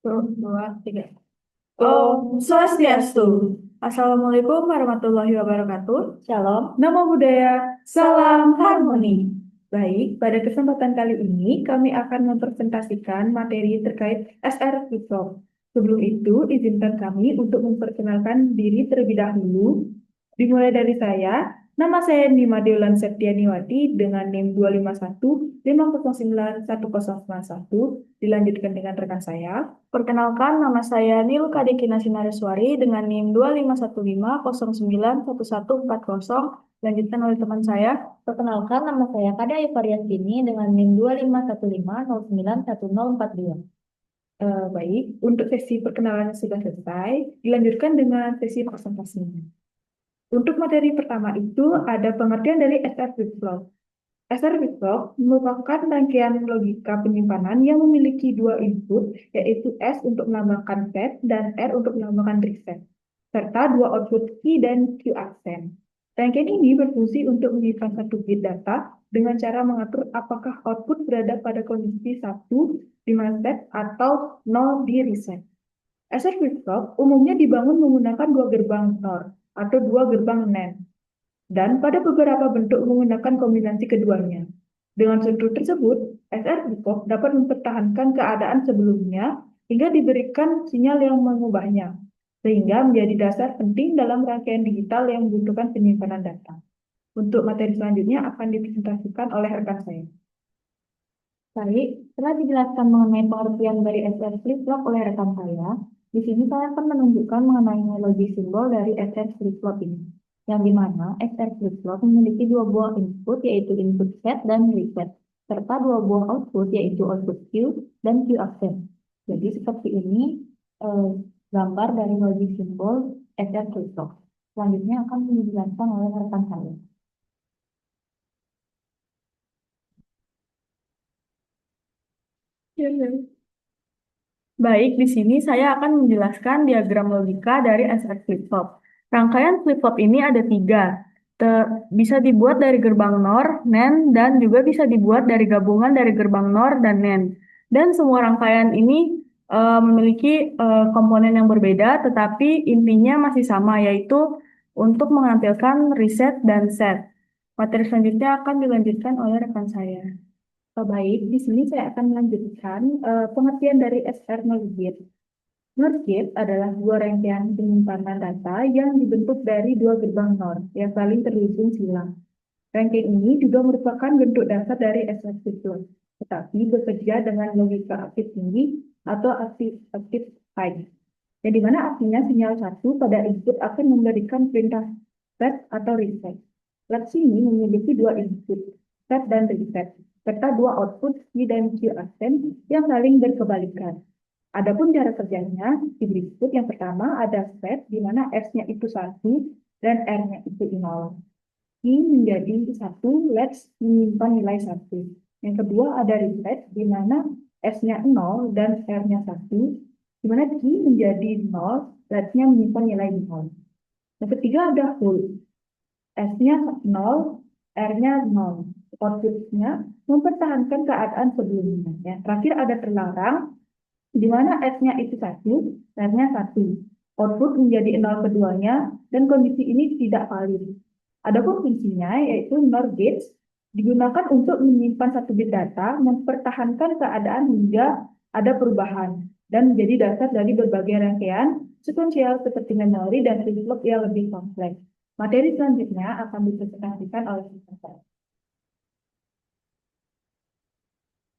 Satu, dua, tiga. Om Swastiastu. Assalamualaikum warahmatullahi wabarakatuh. Shalom. Nama budaya, Salam salam harmoni. harmoni. Baik, pada kesempatan kali ini kami akan mempresentasikan materi terkait SR Flipflop. Sebelum itu, izinkan kami untuk memperkenalkan diri terlebih dahulu. Dimulai dari saya, nama saya Nima Deulan Septianiwati dengan NIM 251 509 1091. Dilanjutkan dengan rekan saya. Perkenalkan, nama saya Nilu Kadekina Sinareswari dengan NIM 25150911140. Lanjutkan oleh teman saya. Perkenalkan, nama saya Kada Ayu Variastini dengan NIM 2515091042. Baik, untuk sesi perkenalan sudah selesai, dilanjutkan dengan sesi presentasinya. Untuk materi pertama itu ada pengertian dari SR Flip-Flop. SR Flip-Flop merupakan rangkaian logika penyimpanan yang memiliki dua input, yaitu S untuk melambangkan set dan R untuk melambangkan reset, serta dua output key dan Q aksen. Rangkaian ini berfungsi untuk menyimpan satu bit data dengan cara mengatur apakah output berada pada kondisi satu di mana set atau 0 di reset. SR Flip-Flop umumnya dibangun menggunakan dua gerbang NOR atau dua gerbang NAND dan pada beberapa bentuk menggunakan kombinasi keduanya. Dengan struktur tersebut, SR Flip-Flop dapat mempertahankan keadaan sebelumnya hingga diberikan sinyal yang mengubahnya, sehingga menjadi dasar penting dalam rangkaian digital yang membutuhkan penyimpanan data. Untuk materi selanjutnya akan dipresentasikan oleh rekan saya. Baik, setelah dijelaskan mengenai pengertian dari SR flip-flop oleh rekan saya, di sini saya akan menunjukkan mengenai logi simbol dari SR flip-flop ini, yang dimana SR flip-flop memiliki dua buah input, yaitu input set dan reset, serta dua buah output, yaitu output Q dan Q absen. Jadi seperti ini eh, gambar dari logi simbol SR flip-flop. Selanjutnya akan dijelaskan oleh rekan saya. Ya, ya. Baik, di sini saya akan menjelaskan diagram logika dari SR flip-flop. Rangkaian flip-flop ini ada tiga. Bisa dibuat dari gerbang NOR, NAND, dan juga bisa dibuat dari gabungan dari gerbang NOR dan NAND. Dan semua rangkaian ini memiliki komponen yang berbeda, tetapi intinya masih sama, yaitu untuk menampilkan reset dan set. Materi selanjutnya akan dilanjutkan oleh rekan saya. Baik, di sini saya akan melanjutkan pengertian dari SR NOR gate. NOR gate adalah dua rangkaian penyimpanan data yang dibentuk dari dua gerbang NOR yang saling terhubung silang. Rangkaian ini juga merupakan bentuk dasar dari SR fitur, tetapi bekerja dengan logika aktif tinggi atau aktif high. Yang dimana artinya sinyal satu pada input akan memberikan perintah set atau reset. Latch ini memiliki dua input, set dan reset, serta dua output Q dan Q aksen yang saling berkebalikan. Adapun cara kerjanya di berikut. Yang pertama ada set, di mana S-nya itu satu dan R-nya itu 0. Q menjadi satu, let's menyimpan nilai satu. Yang kedua ada reset, di mana S-nya 0 dan R-nya satu, di mana Q menjadi 0, let's-nya menyimpan nilai 0. Yang ketiga ada hold, S-nya 0, R-nya 0. Output-nya mempertahankan keadaan sebelumnya. Ya. Terakhir ada terlarang, di mana S-nya itu satu, R-nya satu. Output menjadi 0 keduanya, dan kondisi ini tidak valid. Adapun fungsinya yaitu NOR gates digunakan untuk menyimpan satu bit data, mempertahankan keadaan hingga ada perubahan, dan menjadi dasar dari berbagai rangkaian sekuensial seperti memori dan flip-flop yang lebih kompleks. Materi selanjutnya akan dipresentasikan oleh saya.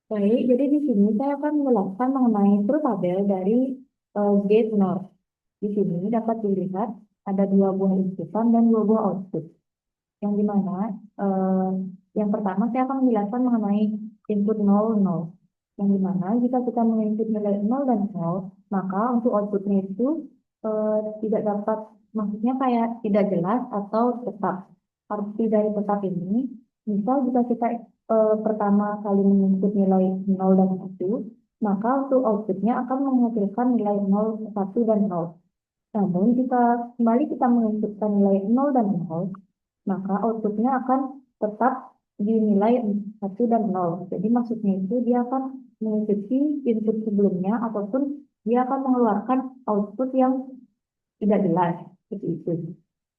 Baik, jadi di sini saya akan menjelaskan mengenai truth table dari gate NOR. Di sini dapat dilihat ada dua buah inputan dan dua buah output. Yang dimana eh, yang pertama saya akan menjelaskan mengenai input 0, 0. Yang dimana jika kita menginput nilai 0 dan 0, maka untuk outputnya itu tidak dapat, maksudnya kayak tidak jelas atau tetap. Arti dari tetap ini, misal jika kita pertama kali menginput nilai 0 dan 1, maka untuk outputnya akan menghasilkan nilai 0, 1, dan 0. Namun jika kembali kita menginputkan nilai 0 dan 0, maka outputnya akan tetap dinilai satu dan 0. Jadi maksudnya itu dia akan mengikuti input sebelumnya ataupun dia akan mengeluarkan output yang tidak jelas seperti itu.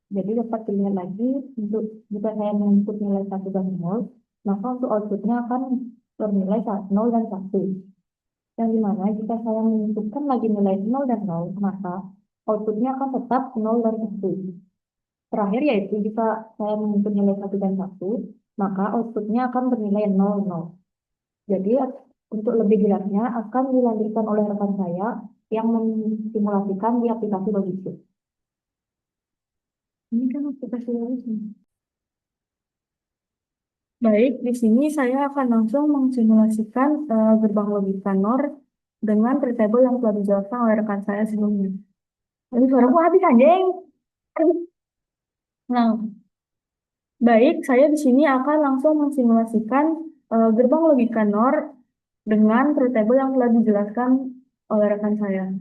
Jadi dapat dilihat lagi untuk jika saya menginput nilai 1 dan 0, maka untuk outputnya akan bernilai 0 dan 1. Yang dimana jika saya menentukan lagi nilai 0 dan 0, maka outputnya akan tetap 0 dan 1. Terakhir yaitu jika saya menentukan nilai 1 dan 1, maka outputnya akan bernilai 0, 0. Jadi untuk lebih jelasnya akan dilanjutkan oleh rekan saya yang mensimulasikan di aplikasi Logic. Ini kan aplikasi Logic. Baik, di sini saya akan langsung mensimulasikan gerbang logika NOR dengan treatable yang telah dijelaskan oleh rekan saya sebelumnya. Ini suaraku habis anjing. Nah, baik, saya di sini akan langsung mensimulasikan gerbang logika NOR dengan treatable yang telah dijelaskan oleh rekan saya.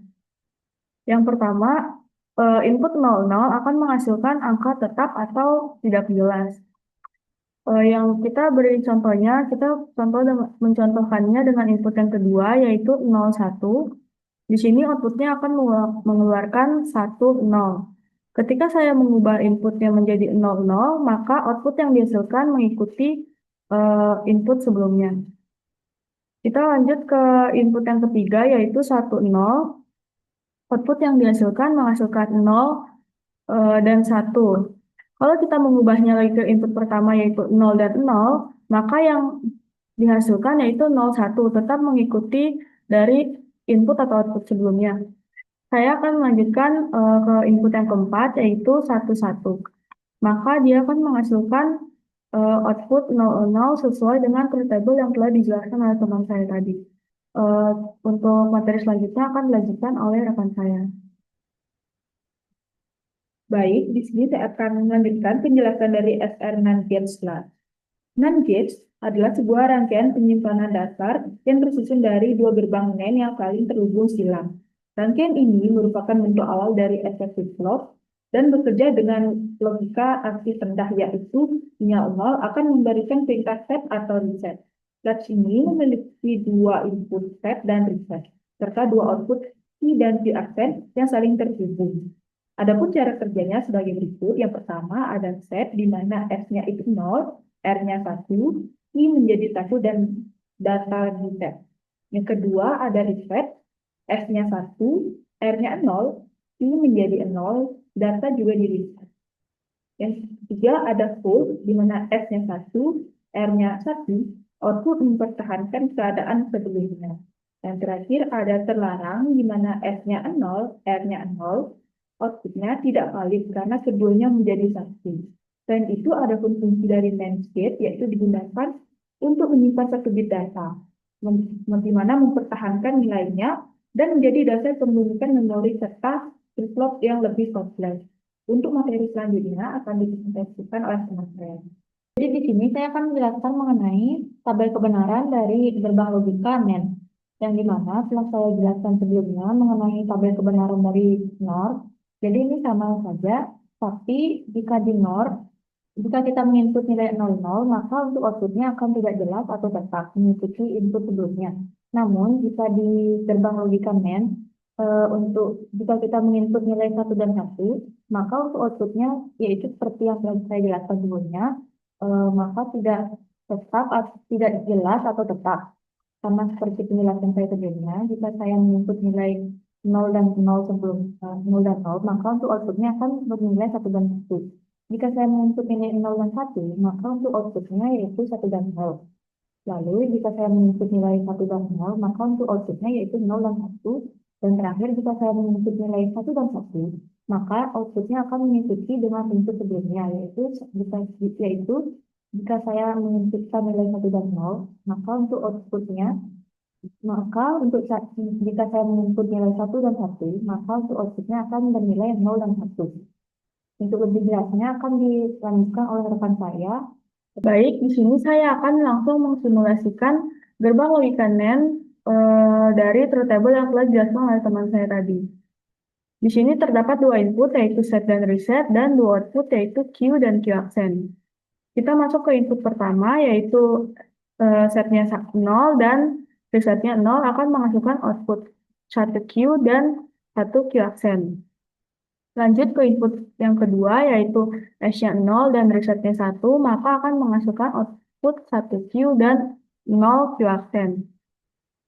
Yang pertama, input 00 akan menghasilkan angka tetap atau tidak jelas. Yang kita beri contohnya, kita mencontohkannya dengan input yang kedua, yaitu 01. Di sini outputnya akan mengeluarkan 1, 0. Ketika saya mengubah inputnya menjadi 0, 0, maka output yang dihasilkan mengikuti input sebelumnya. Kita lanjut ke input yang ketiga, yaitu 1, 0. Output yang dihasilkan menghasilkan 0 dan 1. Kalau kita mengubahnya lagi ke input pertama yaitu 0 dan 0, maka yang dihasilkan yaitu 0, 1, tetap mengikuti dari input atau output sebelumnya. Saya akan melanjutkan ke input yang keempat yaitu 1, 1. Maka dia akan menghasilkan output 0, 0 sesuai dengan treatable yang telah dijelaskan oleh teman saya tadi. Untuk materi selanjutnya akan dilanjutkan oleh rekan saya. Baik, di sini saya akan melanjutkan penjelasan dari SR NAND Gate Slot. NAND Gate adalah sebuah rangkaian penyimpanan dasar yang tersusun dari dua gerbang NAND yang saling terhubung silang. Rangkaian ini merupakan bentuk awal dari SR flip-flop dan bekerja dengan logika aksi rendah, yaitu sinyal 0 akan memberikan perintah set atau reset. Latch ini memiliki dua input set dan reset, serta dua output Q dan Q aksen yang saling terhubung. Adapun cara kerjanya sebagai berikut. Yang pertama ada set di mana S-nya itu 0, R-nya 1, I menjadi 1 dan data di set. Yang kedua ada reset, S-nya 1, R-nya 0, I menjadi 0, data juga di reset. Yang ketiga ada hold di mana S-nya 1, R-nya 1, output mempertahankan keadaan sebelumnya. Yang terakhir ada terlarang di mana S-nya 0, R-nya 0, outputnya tidak valid karena keduanya menjadi satu. Selain itu, ada fungsi dari NAND gate, yaitu digunakan untuk menyimpan satu bit data, di mana mempertahankan nilainya dan menjadi dasar pembentukan memori serta flip-flop yang lebih kompleks. Untuk materi selanjutnya akan dipresentasikan oleh teman saya. Jadi di sini saya akan menjelaskan mengenai tabel kebenaran dari gerbang logika NAND. Yang dimana telah saya jelaskan sebelumnya mengenai tabel kebenaran dari NOR. Jadi ini sama saja, tapi jika di NOR, jika kita menginput nilai 00, maka untuk outputnya akan tidak jelas atau tetap mengikuti input sebelumnya. Namun jika di gerbang logika NAND, untuk jika kita menginput nilai 1 dan 1, maka untuk outputnya yaitu seperti yang telah saya jelaskan sebelumnya, maka tidak tetap, tidak jelas atau tetap. Sama seperti penjelasan saya sebelumnya, jika saya menginput nilai 0 dan 0 sebelum 0 dan 0, maka untuk outputnya akan bernilai 1 dan 1. Jika saya menginput nilai 0 dan 1, maka untuk outputnya yaitu 1 dan 0. Lalu jika saya menginput nilai 1 dan 0, maka untuk outputnya yaitu 0 dan 1. Dan terakhir jika saya menginput nilai 1 dan 1, maka outputnya akan mengikuti dengan input sebelumnya, yaitu jika saya menginputkan nilai 1 dan 0, maka untuk outputnya, jika saya menginput nilai 1 dan 1, maka untuk outputnya akan bernilai 0 dan 1. Untuk lebih jelasnya akan dilanjutkan oleh rekan saya. Baik, di sini saya akan langsung mensimulasikan gerbang logika NAND dari treatable yang telah dijelaskan oleh teman saya tadi. Di sini terdapat dua input yaitu set dan reset dan dua output yaitu Q dan Q aksen. Kita masuk ke input pertama yaitu setnya 0 dan resetnya 0 akan menghasilkan output 1 Q, dan 1 Q aksen. Lanjut ke input yang kedua, yaitu S-nya 0 dan resetnya 1, maka akan menghasilkan output 1 Q dan 0 Q aksen.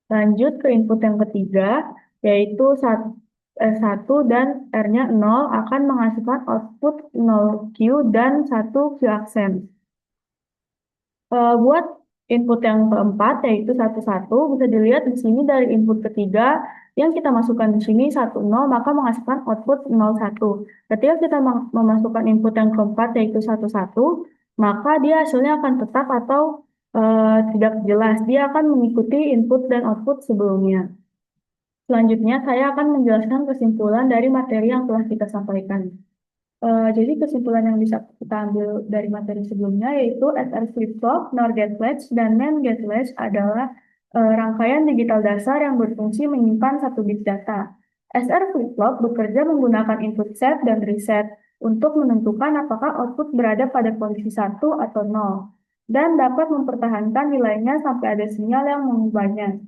Lanjut ke input yang ketiga, yaitu 1 dan R-nya 0 akan menghasilkan output 0 Q dan 1 Q aksen. Buat input yang keempat, yaitu 1, 1, bisa dilihat di sini dari input ketiga, yang kita masukkan di sini 1, 0, maka menghasilkan output 0, 1. Ketika kita memasukkan input yang keempat, yaitu 1, 1, maka dia hasilnya akan tetap atau tidak jelas. Dia akan mengikuti input dan output sebelumnya. Selanjutnya, saya akan menjelaskan kesimpulan dari materi yang telah kita sampaikan. Jadi kesimpulan yang bisa kita ambil dari materi sebelumnya yaitu SR flip-flop, NOR gate latch, dan NAND gate latch adalah rangkaian digital dasar yang berfungsi menyimpan satu bit data. SR flip-flop bekerja menggunakan input set dan reset untuk menentukan apakah output berada pada posisi 1 atau 0, dan dapat mempertahankan nilainya sampai ada sinyal yang mengubahnya.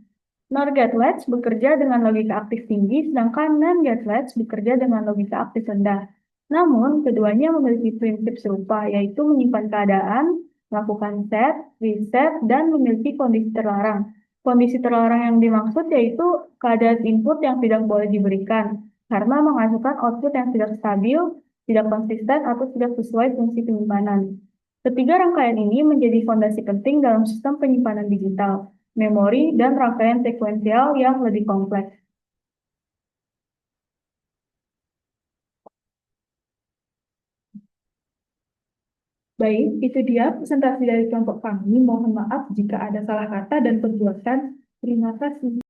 NOR gate latch bekerja dengan logika aktif tinggi, sedangkan NAND gate latch bekerja dengan logika aktif rendah. Namun, keduanya memiliki prinsip serupa, yaitu menyimpan keadaan, melakukan set, reset, dan memiliki kondisi terlarang. Kondisi terlarang yang dimaksud yaitu keadaan input yang tidak boleh diberikan, karena menghasilkan output yang tidak stabil, tidak konsisten, atau tidak sesuai fungsi penyimpanan. Ketiga rangkaian ini menjadi fondasi penting dalam sistem penyimpanan digital, memori, dan rangkaian sekuensial yang lebih kompleks. Baik, itu dia presentasi dari kelompok kami. Mohon maaf jika ada salah kata dan perbuatan. Terima kasih.